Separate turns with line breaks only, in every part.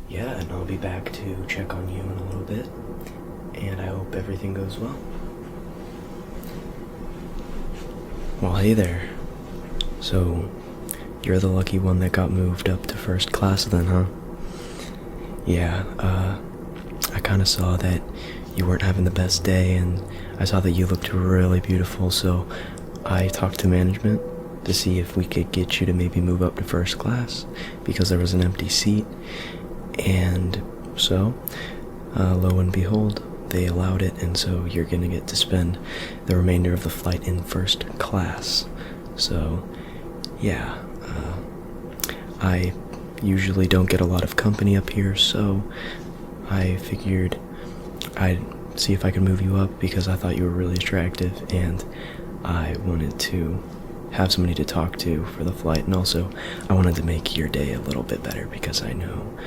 Yeah, and I'll be back to check on you in a little bit, and I hope everything goes well. Well, hey there. So, you're the lucky one that got moved up to first class then, huh? Yeah, I kinda saw that you weren't having the best day, and I saw that you looked really beautiful, so I talked to management to see if we could get you to maybe move up to first class, because there was an empty seat, and so, lo and behold, they allowed it, and so you're gonna get to spend the remainder of the flight in first class. So, yeah, I usually don't get a lot of company up here, so I figured I'd see if I could move you up because I thought you were really attractive, and I wanted to have somebody to talk to for the flight, and also I wanted to make your day a little bit better because I know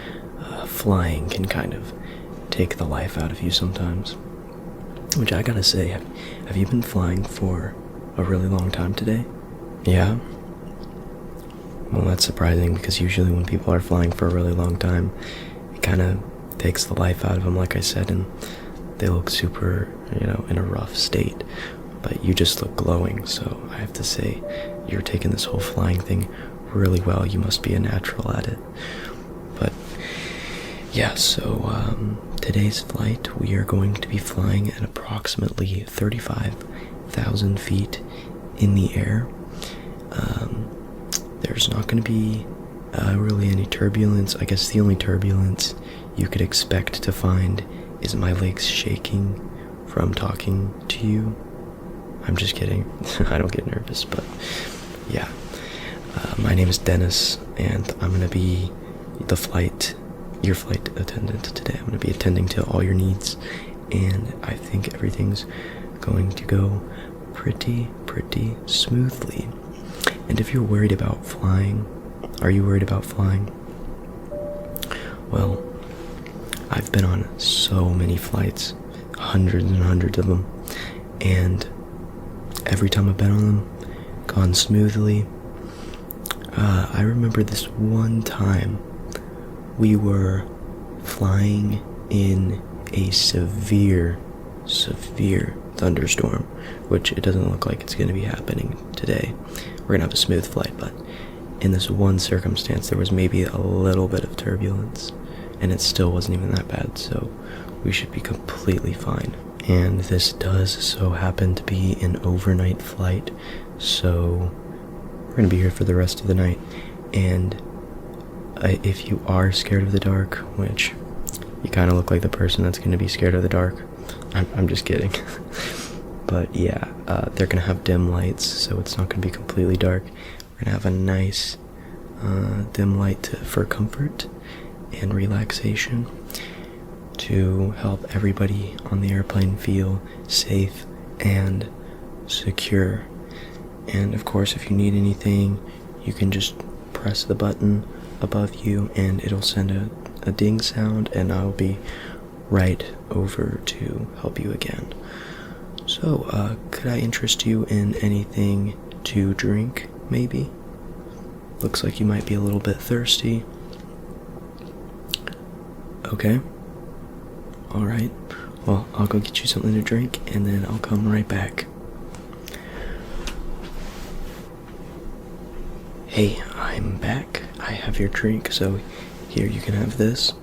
flying can kind of take the life out of you sometimes. Which I gotta say, have you been flying for a really long time today? Yeah? Well, that's surprising because usually when people are flying for a really long time, it kind of takes the life out of them, like I said, and they look super, in a rough state. But you just look glowing, so I have to say, you're taking this whole flying thing really well. You must be a natural at it. But yeah, so today's flight, we are going to be flying at approximately 35,000 feet in the air. There's not going to be really any turbulence. I guess the only turbulence you could expect to find is my legs shaking from talking to you. I'm just kidding. I don't get nervous, but yeah. My name is Dennis, and I'm going to be your flight attendant today. I'm going to be attending to all your needs, and I think everything's going to go pretty smoothly. And if you're worried about flying, are you worried about flying? Well, I've been on so many flights, hundreds and hundreds of them, and every time I've been on them, gone smoothly. I remember this one time we were flying in a severe thunderstorm, which it doesn't look like it's going to be happening today. We're going to have a smooth flight, but in this one circumstance, there was maybe a little bit of turbulence, and it still wasn't even that bad, so we should be completely fine. And this does so happen to be an overnight flight, so we're going to be here for the rest of the night. And if you are scared of the dark, which you kind of look like the person that's going to be scared of the dark, I'm just kidding. But yeah, they're going to have dim lights, so it's not going to be completely dark. We're going to have a nice dim light for comfort and relaxation to help everybody on the airplane feel safe and secure. And of course, if you need anything, you can just press the button above you and it'll send a ding sound, and I'll be right over to help you again. So, could I interest you in anything to drink, maybe? Looks like you might be a little bit thirsty. Okay. Alright. Well, I'll go get you something to drink, and then I'll come right back. Hey, I'm back. I have your drink, so here you can have this.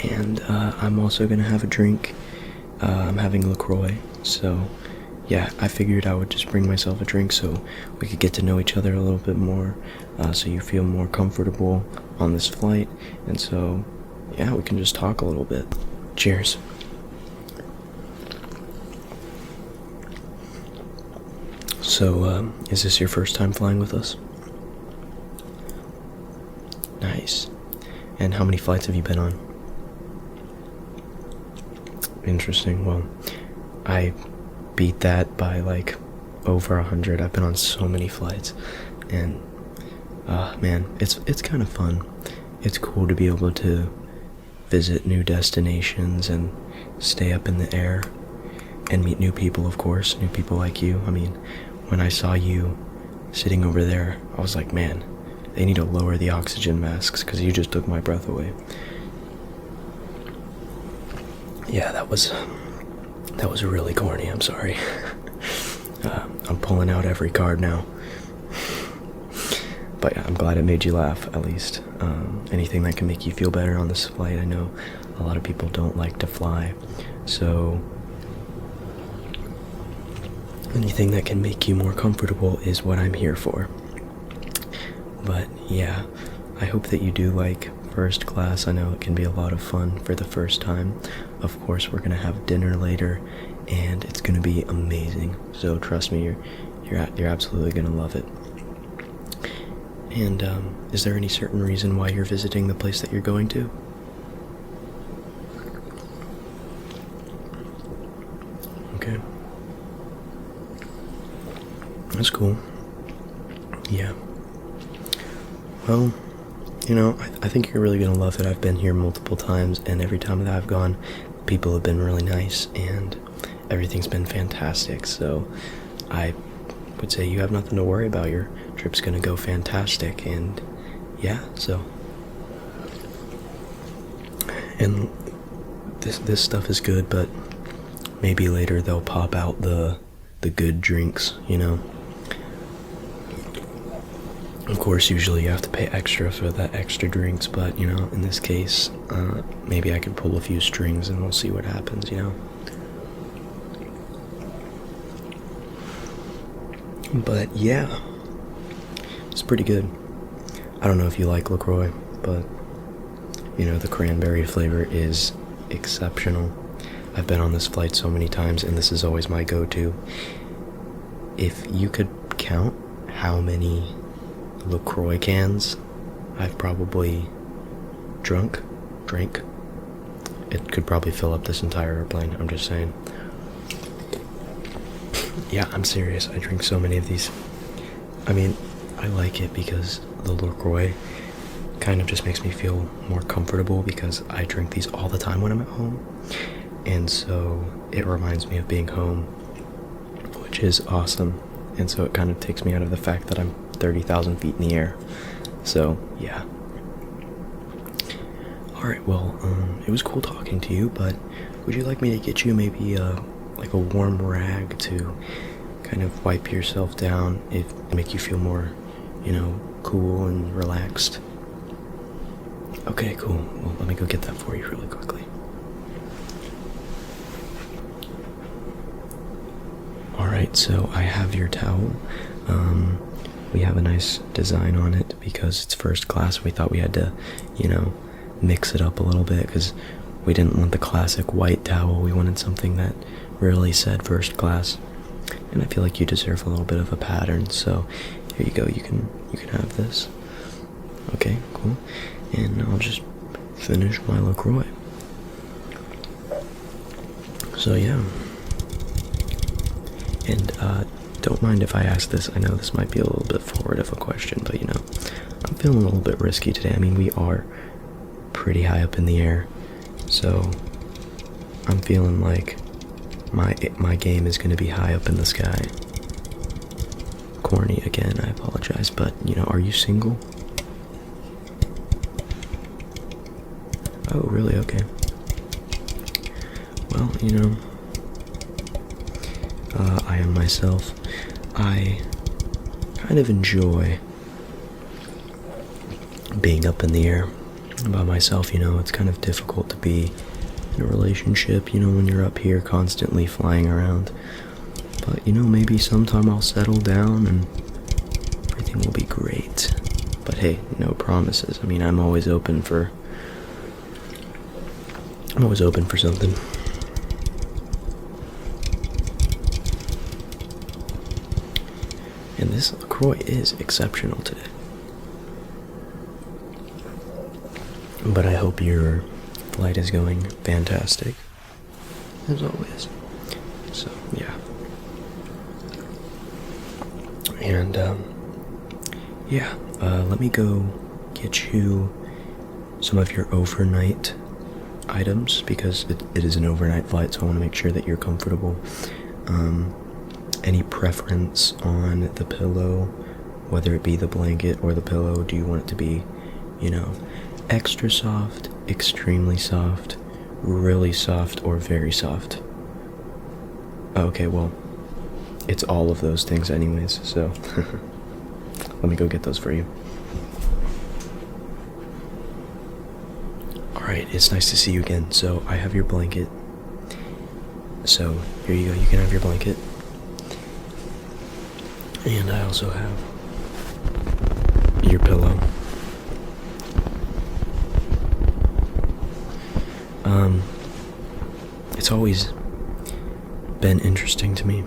And I'm also gonna have a drink. I'm having LaCroix, so yeah, I figured I would just bring myself a drink so we could get to know each other a little bit more, so you feel more comfortable on this flight, and so yeah, we can just talk a little bit. Cheers. So, is this your first time flying with us? Nice. And how many flights have you been on? Interesting. Well, I beat that by like over 100. I've been on so many flights, and man, it's kind of fun. It's cool to be able to visit new destinations and stay up in the air and meet new people, of course, new people like you. I mean, when I saw you sitting over there, I was like, man, they need to lower the oxygen masks because you just took my breath away. Yeah, that was really corny. I'm sorry. I'm pulling out every card now. But yeah, I'm glad it made you laugh, at least. Anything that can make you feel better on this flight. I know a lot of people don't like to fly, so anything that can make you more comfortable is what I'm here for. But yeah, I hope that you do like first class. I know it can be a lot of fun for the first time. Of course, we're gonna have dinner later, and it's gonna be amazing. So trust me, you're absolutely gonna love it. And is there any certain reason why you're visiting the place that you're going to? Okay. That's cool. Yeah. Well, you know, I think you're really gonna love it. I've been here multiple times, and every time that I've gone, people have been really nice, and everything's been fantastic. So I would say you have nothing to worry about. Your trip's gonna go fantastic, and yeah, so. And this stuff is good, but maybe later they'll pop out the good drinks, you know. Of course, usually you have to pay extra for that extra drinks, but, you know, in this case, maybe I can pull a few strings and we'll see what happens, you know. But yeah, it's pretty good. I don't know if you like LaCroix, but, you know, the cranberry flavor is exceptional. I've been on this flight so many times, and this is always my go-to. If you could count how many LaCroix cans I've probably drank, it could probably fill up this entire airplane. I'm just saying. Yeah, I'm serious. I drink so many of these. I mean, I like it because the LaCroix kind of just makes me feel more comfortable, because I drink these all the time when I'm at home, and so it reminds me of being home, which is awesome. And so it kind of takes me out of the fact that I'm 30,000 feet in the air. So yeah. Alright, well, it was cool talking to you, but would you like me to get you maybe like a warm rag to kind of wipe yourself down, if make you feel more, you know, cool and relaxed? Okay, cool. Well, let me go get that for you really quickly. Alright, so I have your towel. We have a nice design on it because it's first class. We thought we had to, you know, mix it up a little bit, because we didn't want the classic white towel. We wanted something that really said first class. And I feel like you deserve a little bit of a pattern, so here you go. You can have this. Okay, cool. And I'll just finish my LaCroix. So yeah. And don't mind if I ask this. I know this might be a little bit forward of a question, but you know, I'm feeling a little bit risky today. I mean, we are pretty high up in the air, so I'm feeling like my game is going to be high up in the sky. Corny again, I apologize, but you know, are you single? Oh, really? Okay. Well, you know, I am myself. I kind of enjoy being up in the air by myself. You know, it's kind of difficult to be in a relationship, you know, when you're up here constantly flying around. But, you know, maybe sometime I'll settle down and everything will be great. But hey, no promises. I mean, I'm always open for something. And this LaCroix is exceptional today. But I hope your flight is going fantastic, as always. So, yeah. And, yeah, let me go get you some of your overnight items, because it is an overnight flight, so I want to make sure that you're comfortable. Any preference on the pillow, whether it be the blanket or the pillow? Do you want it to be, you know, extra soft, extremely soft, really soft or very soft? Okay, well, it's all of those things anyways, so let me go get those for you. Alright, it's nice to see you again. So I have your blanket. So here you go, you can have your blanket. And I also have your pillow. It's always been interesting to me.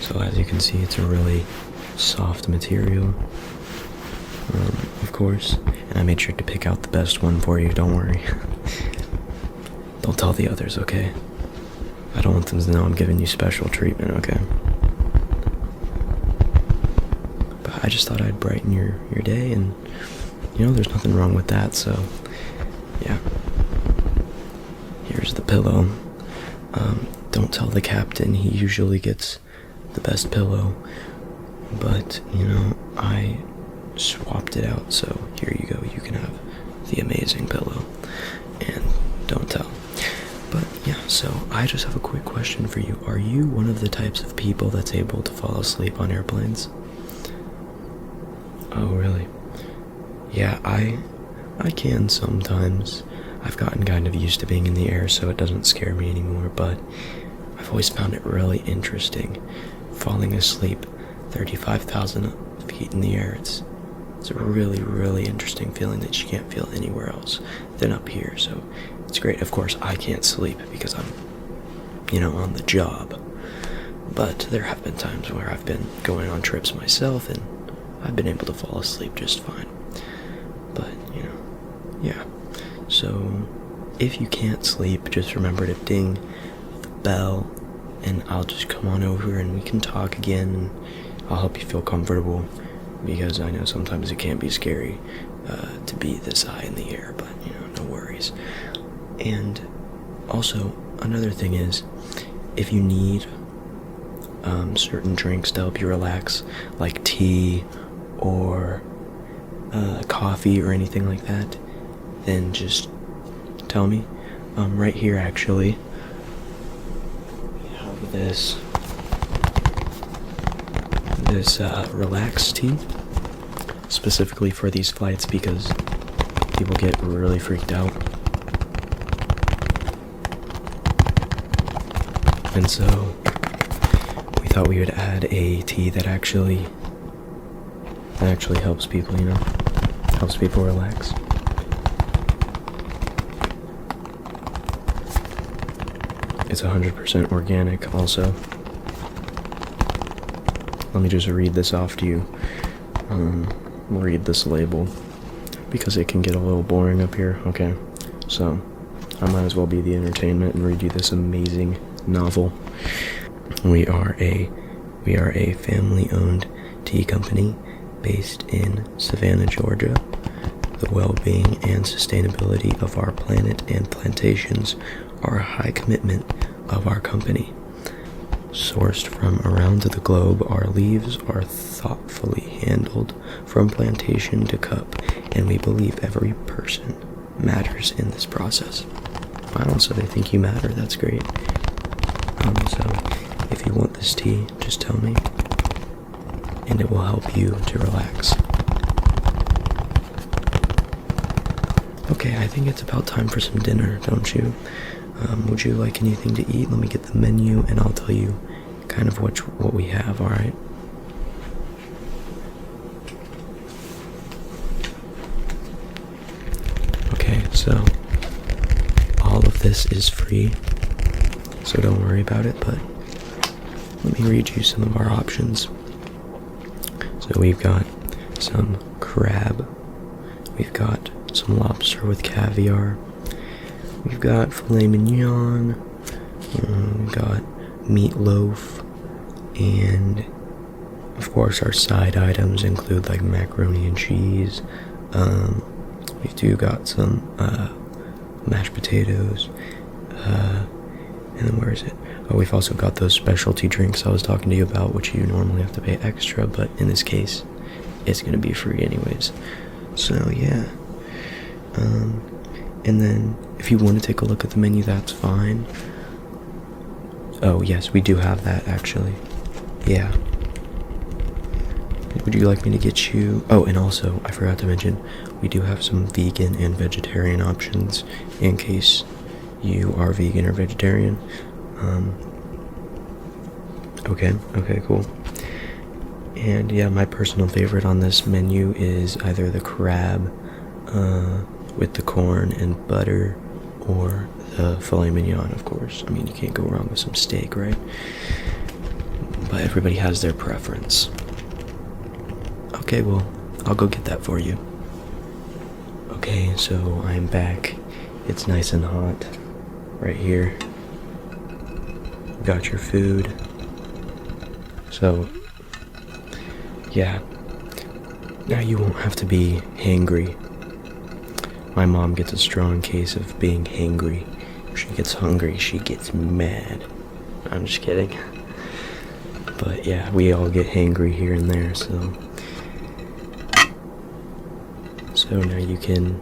So as you can see, it's a really soft material, of course, and I made sure to pick out the best one for you, don't worry. Don't tell the others, okay? I don't want them to know I'm giving you special treatment, okay? But I just thought I'd brighten your day, and, you know, there's nothing wrong with that, so, yeah. Here's the pillow. Don't tell the captain, he usually gets the best pillow, but, you know, I swapped it out, so here you go, you can have the amazing pillow, and don't tell. But yeah, so I just have a quick question for you. Are you one of the types of people that's able to fall asleep on airplanes? Oh, really? Yeah, I can sometimes. I've gotten kind of used to being in the air, so it doesn't scare me anymore, but I've always found it really interesting falling asleep 35,000 feet in the air. It's a really, really interesting feeling that you can't feel anywhere else than up here, so it's great. Of course, I can't sleep because I'm, you know, on the job, but there have been times where I've been going on trips myself and I've been able to fall asleep just fine. But, you know, yeah. So, if you can't sleep, just remember to ding the bell, and I'll just come on over and we can talk again, and I'll help you feel comfortable, because I know sometimes it can be scary to be this high in the air, but, you know, no worries. And also, another thing is, if you need certain drinks to help you relax, like tea or coffee or anything like that, then just tell me. Right here, actually, we have this relax tea, specifically for these flights because people get really freaked out. And so we thought we would add a tea that actually helps people, you know, helps people relax. It's 100% organic also. Let me just read this off to you. Read this label, because it can get a little boring up here. Okay, so I might as well be the entertainment and read you this amazing novel. We are a family-owned tea company based in Savannah, Georgia. The well-being and sustainability of our planet and plantations are a high commitment of our company. Sourced from around the globe, our leaves are thoughtfully handled from plantation to cup, and we believe every person matters in this process. Wow, so they think you matter. That's great. So if you want this tea, just tell me, and it will help you to relax. Okay, I think it's about time for some dinner, don't you? Would you like anything to eat? Let me get the menu and I'll tell you kind of what we have, alright? Okay, so all of this is free, so don't worry about it, but let me read you some of our options. So we've got some crab, we've got some lobster with caviar, we've got filet mignon, we've got meatloaf, and of course our side items include like macaroni and cheese. We do got some mashed potatoes, and then where is it? Oh, we've also got those specialty drinks I was talking to you about, which you normally have to pay extra, but in this case, it's gonna be free anyways. So yeah, And then if you want to take a look at the menu, that's fine. Oh yes, we do have that actually. Yeah. Would you like me to get you... Oh, and also, I forgot to mention, we do have some vegan and vegetarian options in case you are vegan or vegetarian. Okay, cool. And yeah, my personal favorite on this menu is either the crab with the corn and butter, or the filet mignon, of course. I mean, you can't go wrong with some steak, right? But everybody has their preference. Okay, well, I'll go get that for you. Okay, so I'm back. It's nice and hot right here. Got your food. So, yeah. Now you won't have to be hangry. My mom gets a strong case of being hangry. If she gets hungry, she gets mad. I'm just kidding. But yeah, we all get hangry here and there, so now you can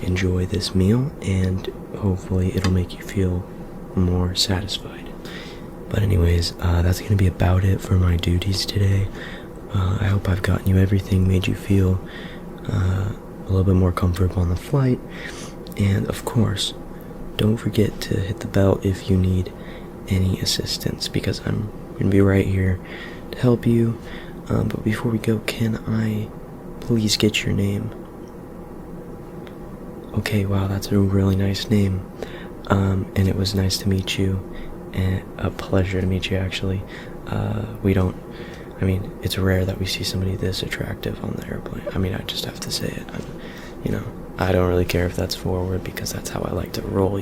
enjoy this meal, and hopefully it'll make you feel more satisfied. But anyways, that's gonna be about it for my duties today. I hope I've gotten you everything, made you feel a little bit more comfortable on the flight. And of course, don't forget to hit the bell if you need any assistance, because I'm gonna be right here to help you. But before we go, can I please get your name? Okay, wow, that's a really nice name. And it was nice to meet you, and a pleasure to meet you, actually. It's rare that we see somebody this attractive on the airplane. I mean, I just have to say it. I don't really care if that's forward, because that's how I like to roll,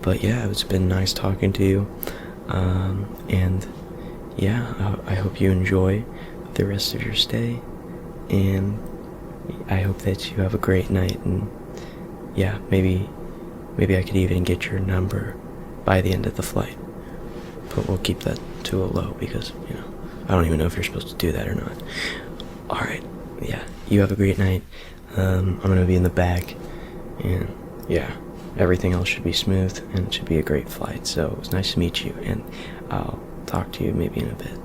But yeah, it's been nice talking to you. And yeah, I hope you enjoy the rest of your stay. And I hope that you have a great night, and yeah, maybe I could even get your number by the end of the flight. But we'll keep that to a low, because, I don't even know if you're supposed to do that or not. Alright, yeah, you have a great night. I'm gonna be in the back, and yeah, everything else should be smooth, and it should be a great flight. So it was nice to meet you, and I'll talk to you maybe in a bit.